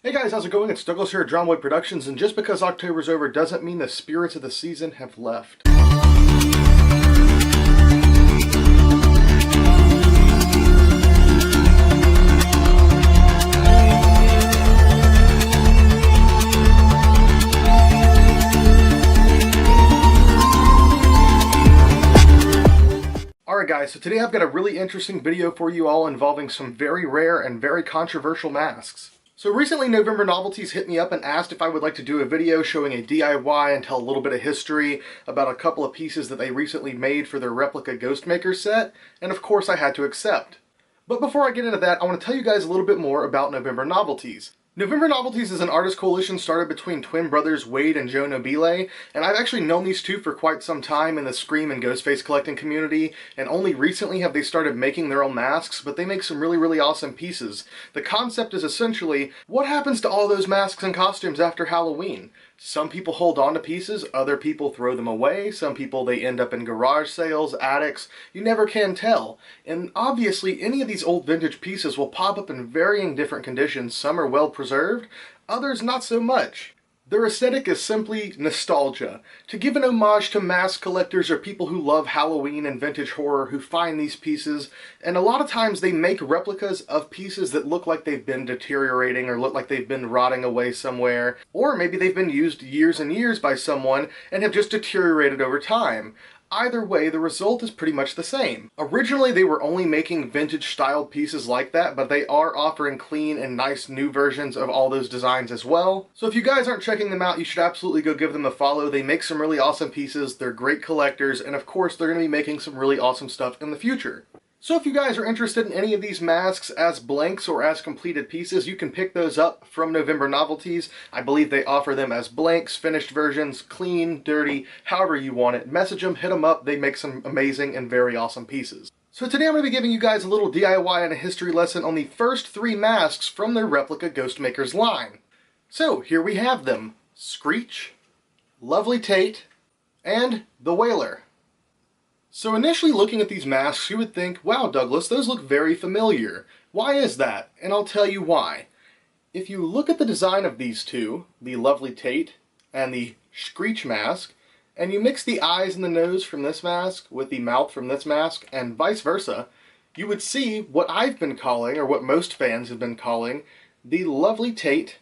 Hey guys, how's it going? It's Douglas here at Dromwood Productions, and just because October's over doesn't mean the spirits of the season have left. Alright guys, so today I've got a really interesting video for you all involving some very rare and very controversial masks. So recently November Novelties hit me up and asked if I would like to do a video showing a DIY and tell a little bit of history about a couple of pieces that they recently made for their replica Ghostmakers set, and of course I had to accept. But before I get into that, I want to tell you guys a little bit more about November Novelties. November Novelties is an artist coalition started between twin brothers Wade and Joe Nobile, and I've actually known these two for quite some time in the Scream and Ghostface collecting community, and only recently have they started making their own masks, but they make some really awesome pieces. The concept is essentially, what happens to all those masks and costumes after Halloween? Some people hold on to pieces, other people throw them away, some people they end up in garage sales, attics, you never can tell. And obviously any of these old vintage pieces will pop up in varying different conditions. Some are well preserved, others not so much. Their aesthetic is simply nostalgia, to give an homage to mask collectors or people who love Halloween and vintage horror who find these pieces, and a lot of times they make replicas of pieces that look like they've been deteriorating or look like they've been rotting away somewhere, or maybe they've been used years and years by someone and have just deteriorated over time. Either way, the result is pretty much the same. Originally, they were only making vintage-styled pieces like that, but they are offering clean and nice new versions of all those designs as well. So if you guys aren't checking them out, you should absolutely go give them a follow. They make some really awesome pieces, they're great collectors, and of course, they're going to be making some really awesome stuff in the future. So if you guys are interested in any of these masks as blanks or as completed pieces, you can pick those up from November Novelties. I believe they offer them as blanks, finished versions, clean, dirty, however you want it. Message them, hit them up, they make some amazing and very awesome pieces. So today I'm going to be giving you guys a little DIY and a history lesson on the first three masks from their replica Ghostmakers line. So here we have them: Screech, Lovely Tate, and the Wailer. So initially looking at these masks, you would think, wow Douglas, those look very familiar. Why is that? And I'll tell you why. If you look at the design of these two, the Lovely Tate and the Screech mask, and you mix the eyes and the nose from this mask with the mouth from this mask, and vice versa, you would see what I've been calling, or what most fans have been calling, the Lovely Tate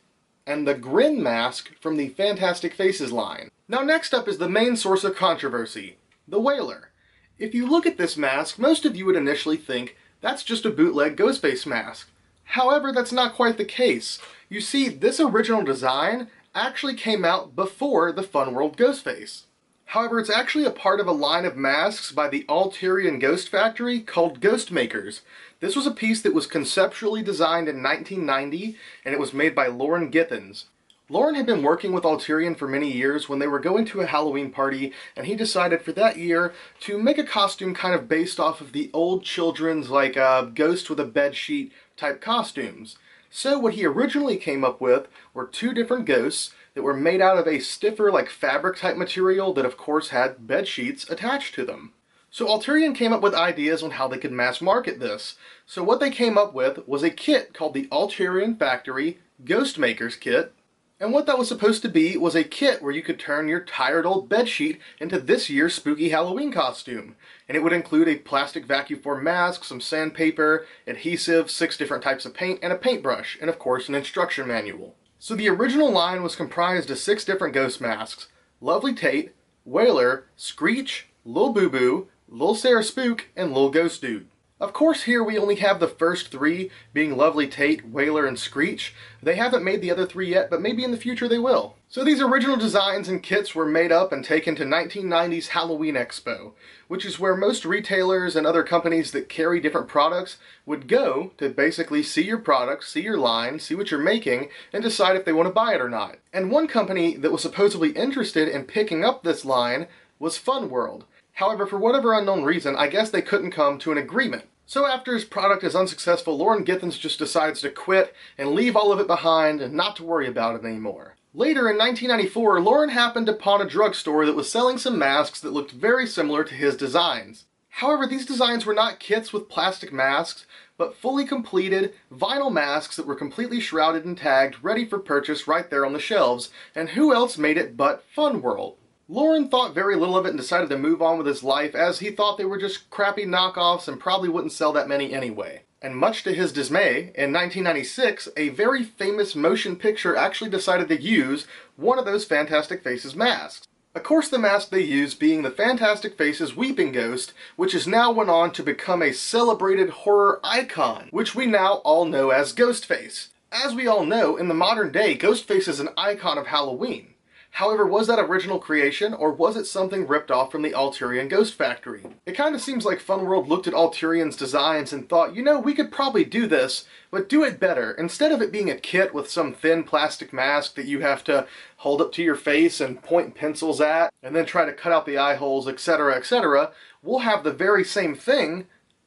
and the Grin mask from the Fantastic Faces line. Now next up is the main source of controversy, the Wailer. If you look at this mask, most of you would initially think that's just a bootleg Ghostface mask. However, that's not quite the case. You see, this original design actually came out before the Fun World Ghostface. However, it's actually a part of a line of masks by the Alterian Ghost Factory called Ghostmakers. This was a piece that was conceptually designed in 1990, and it was made by Lauren Githens. Lauren had been working with Alterian for many years when they were going to a Halloween party, and he decided for that year to make a costume kind of based off of the old children's, like ghost with a bedsheet type costumes. So what he originally came up with were two different ghosts that were made out of a stiffer, like fabric type material that of course had bed sheets attached to them. So Alterian came up with ideas on how they could mass market this. So what they came up with was a kit called the Alterian Factory Ghostmakers Kit. And what that was supposed to be was a kit where you could turn your tired old bedsheet into this year's spooky Halloween costume. And it would include a plastic vacuum form mask, some sandpaper, adhesive, 6 different types of paint, and a paintbrush, and of course an instruction manual. So the original line was comprised of 6 different ghost masks: Lovely Tate, Wailer, Screech, Lil Boo Boo, Lil Sarah Spook, and Lil Ghost Dude. Of course here we only have the first 3, being Lovely Tate, Wailer, and Screech. They haven't made the other 3 yet, but maybe in the future they will. So these original designs and kits were made up and taken to 1990's Halloween Expo, which is where most retailers and other companies that carry different products would go to basically see your product, see your line, see what you're making, and decide if they want to buy it or not. And one company that was supposedly interested in picking up this line was Fun World. However, for whatever unknown reason, I guess they couldn't come to an agreement. So after his product is unsuccessful, Lauren Githens just decides to quit and leave all of it behind and not to worry about it anymore. Later in 1994, Lauren happened upon a drugstore that was selling some masks that looked very similar to his designs. However, these designs were not kits with plastic masks, but fully completed vinyl masks that were completely shrouded and tagged, ready for purchase right there on the shelves. And who else made it but Fun World? Lauren thought very little of it and decided to move on with his life, as he thought they were just crappy knockoffs and probably wouldn't sell that many anyway. And much to his dismay, in 1996, a very famous motion picture actually decided to use one of those Fantastic Faces masks. Of course, the mask they used being the Fantastic Faces Weeping Ghost, which has now went on to become a celebrated horror icon, which we now all know as Ghostface. As we all know, in the modern day, Ghostface is an icon of Halloween. However, was that original creation, or was it something ripped off from the Alterian Ghost Factory? It kind of seems like Fun World looked at Alterian's designs and thought, you know, we could probably do this, but do it better. Instead of it being a kit with some thin plastic mask that you have to hold up to your face and point pencils at, and then try to cut out the eye holes, etc., etc., we'll have the very same thing,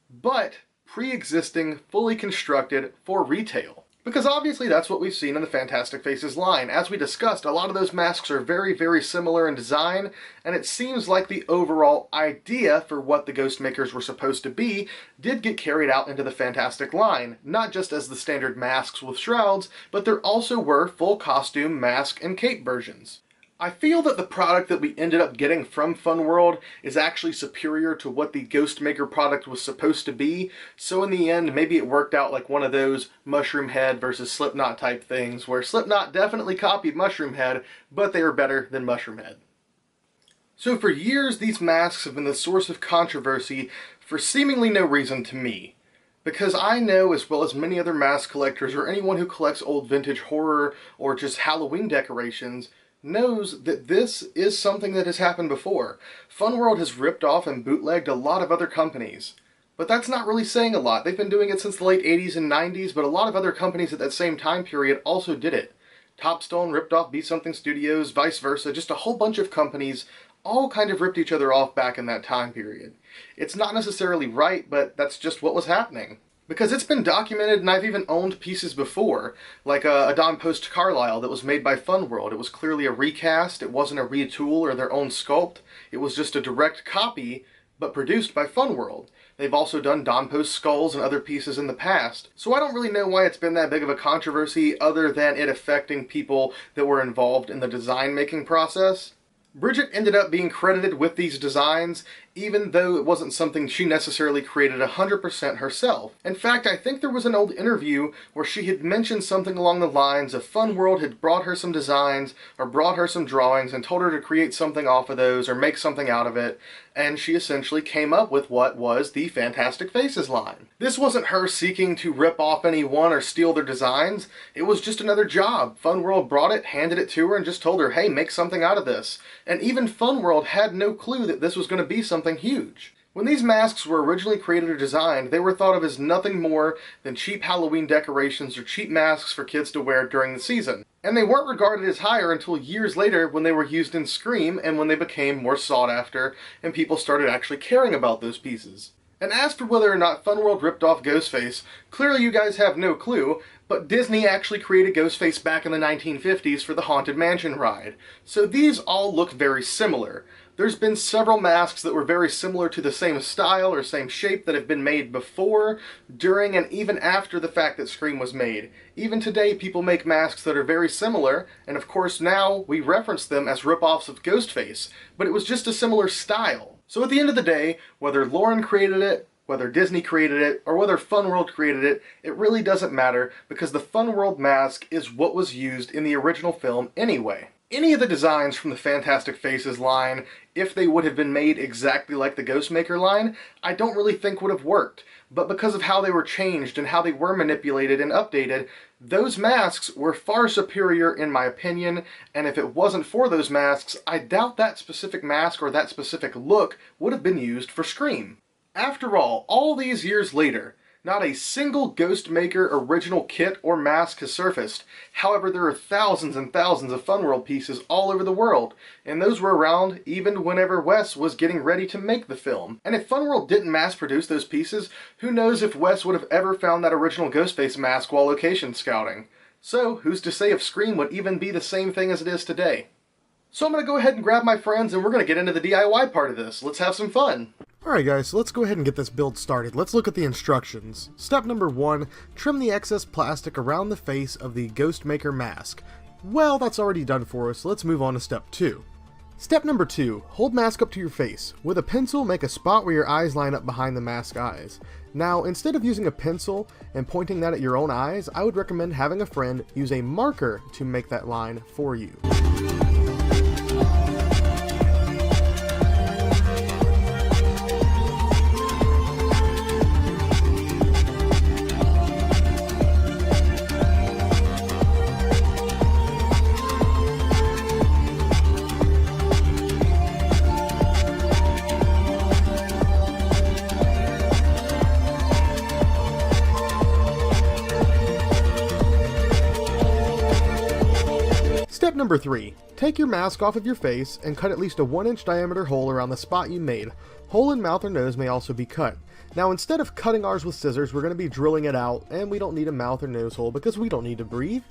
but pre-existing, fully constructed for retail. Because obviously that's what we've seen in the Fantastic Faces line. As we discussed, a lot of those masks are very, very similar in design, and it seems like the overall idea for what the Ghostmakers were supposed to be did get carried out into the Fantastic line, not just as the standard masks with shrouds, but there also were full costume mask and cape versions. I feel that the product that we ended up getting from Fun World is actually superior to what the Ghostmaker product was supposed to be, so in the end maybe it worked out like one of those Mushroom Head versus Slipknot type things, where Slipknot definitely copied Mushroom Head, but they are better than Mushroom Head. So for years these masks have been the source of controversy for seemingly no reason to me. Because I know, as well as many other mask collectors or anyone who collects old vintage horror or just Halloween decorations, knows that this is something that has happened before. Fun World has ripped off and bootlegged a lot of other companies. But that's not really saying a lot. They've been doing it since the late 80s and 90s, but a lot of other companies at that same time period also did it. Topstone ripped off Be Something Studios, vice versa, just a whole bunch of companies all kind of ripped each other off back in that time period. It's not necessarily right, but that's just what was happening. Because it's been documented, and I've even owned pieces before, like a Don Post Carlisle that was made by Fun World. It was clearly a recast, it wasn't a retool or their own sculpt, it was just a direct copy, but produced by Fun World. They've also done Don Post skulls and other pieces in the past, so I don't really know why it's been that big of a controversy other than it affecting people that were involved in the design making process. Bridget ended up being credited with these designs, even though it wasn't something she necessarily created 100% herself. In fact, I think there was an old interview where she had mentioned something along the lines of Fun World had brought her some designs or brought her some drawings and told her to create something off of those or make something out of it, and she essentially came up with what was the Fantastic Faces line. This wasn't her seeking to rip off anyone or steal their designs, it was just another job. Fun World brought it, handed it to her, and just told her, hey, make something out of this. And even Fun World had no clue that this was going to be something huge. When these masks were originally created or designed, they were thought of as nothing more than cheap Halloween decorations or cheap masks for kids to wear during the season. And they weren't regarded as higher until years later when they were used in Scream and when they became more sought after and people started actually caring about those pieces. And as for whether or not Fun World ripped off Ghostface, clearly you guys have no clue, but Disney actually created Ghostface back in the 1950s for the Haunted Mansion ride. So these all look very similar. There's been several masks that were very similar to the same style or same shape that have been made before, during, and even after the fact that Scream was made. Even today, people make masks that are very similar, and of course now we reference them as rip-offs of Ghostface, but it was just a similar style. So at the end of the day, whether Lauren created it, whether Disney created it, or whether Fun World created it, it really doesn't matter, because the Fun World mask is what was used in the original film anyway. Any of the designs from the Fantastic Faces line, if they would have been made exactly like the Ghostmaker line, I don't really think would have worked. But because of how they were changed and how they were manipulated and updated, those masks were far superior in my opinion, and if it wasn't for those masks, I doubt that specific mask or that specific look would have been used for Scream. After all these years later, not a single Ghostmaker original kit or mask has surfaced. However, there are thousands and thousands of Fun World pieces all over the world, and those were around even whenever Wes was getting ready to make the film. And if Fun World didn't mass produce those pieces, who knows if Wes would have ever found that original Ghostface mask while location scouting. So, who's to say if Scream would even be the same thing as it is today? So I'm going to go ahead and grab my friends and we're going to get into the DIY part of this. Let's have some fun! Alright guys, so let's go ahead and get this build started. Let's look at the instructions. Step number 1, trim the excess plastic around the face of the Ghostmaker mask. Well, that's already done for us, so let's move on to step 2. Step number 2, hold mask up to your face. With a pencil, make a spot where your eyes line up behind the mask eyes. Now, instead of using a pencil and pointing that at your own eyes, I would recommend having a friend use a marker to make that line for you. Step number 3. Take your mask off of your face and cut at least a 1-inch diameter hole around the spot you made. Hole in mouth or nose may also be cut. Now instead of cutting ours with scissors, we're going to be drilling it out, and we don't need a mouth or nose hole because we don't need to breathe.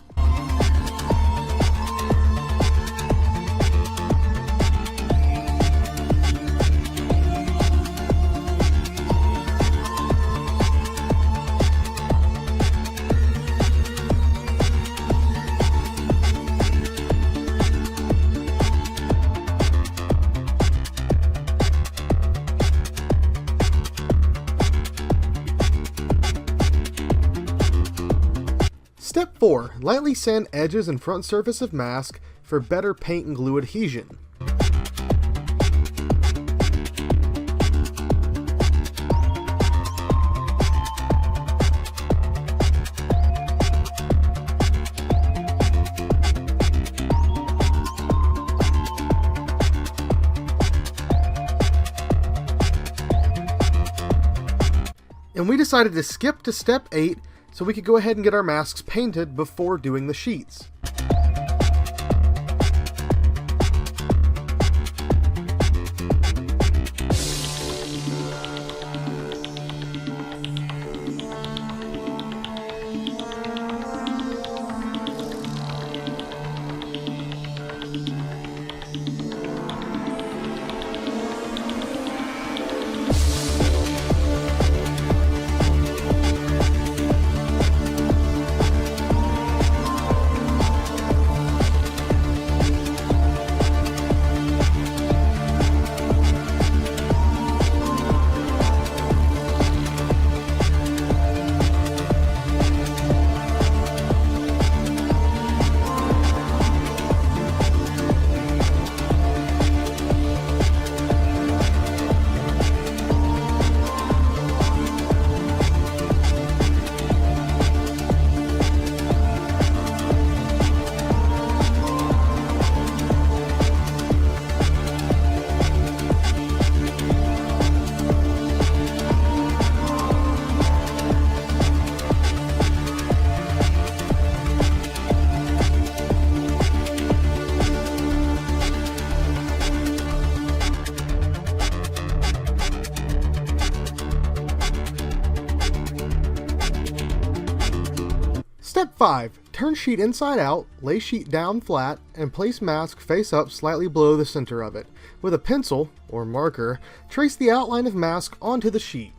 Step 4. Lightly sand edges and front surface of mask for better paint and glue adhesion. And we decided to skip to step 8 so we could go ahead and get our masks painted before doing the sheets. Step 5. Turn sheet inside out, lay sheet down flat, and place mask face up slightly below the center of it. With a pencil, or marker, trace the outline of mask onto the sheet.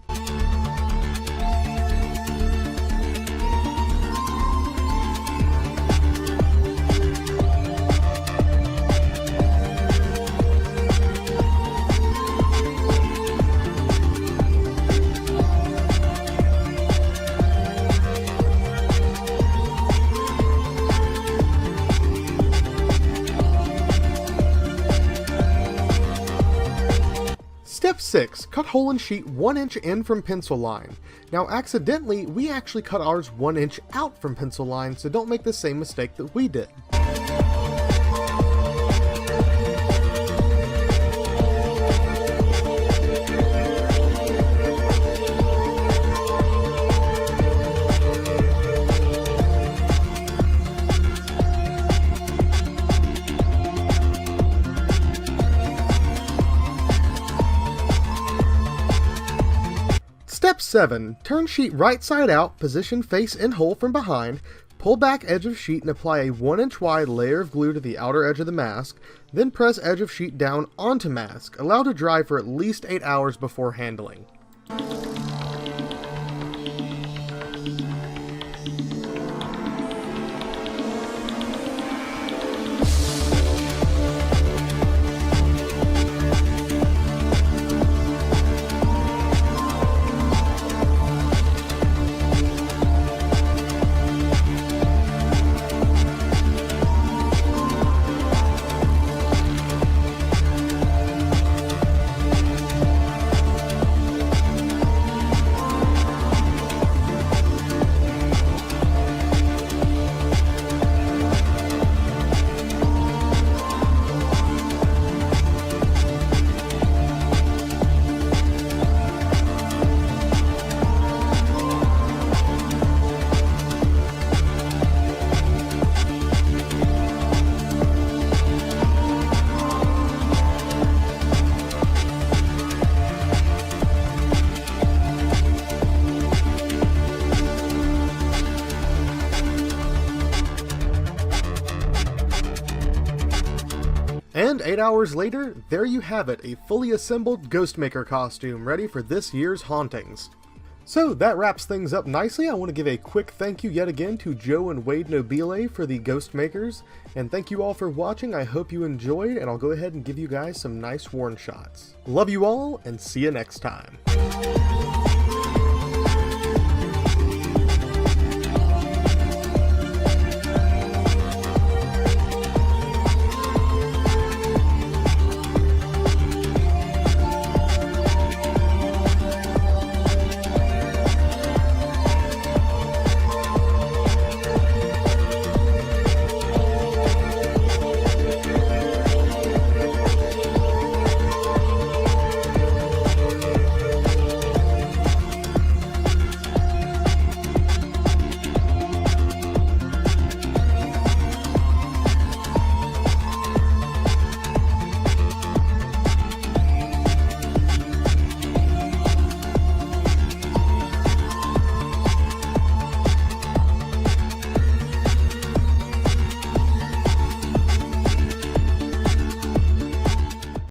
Step 6. Cut hole in sheet 1 inch in from pencil line. Now accidentally, we actually cut ours 1 inch out from pencil line, so don't make the same mistake that we did. Step 7. Turn sheet right side out, position face in hole from behind, Pull back edge of sheet and apply a 1-inch wide layer of glue to the outer edge of the mask, then press edge of sheet down onto mask. Allow to dry for at least 8 hours before handling. And 8 hours later, there you have it, a fully assembled Ghostmaker costume ready for this year's hauntings. So that wraps things up nicely. I want to give a quick thank you yet again to Joe and Wade Nobile for the Ghostmakers, and thank you all for watching. I hope you enjoyed, and I'll go ahead and give you guys some nice warn shots. Love you all, and see you next time.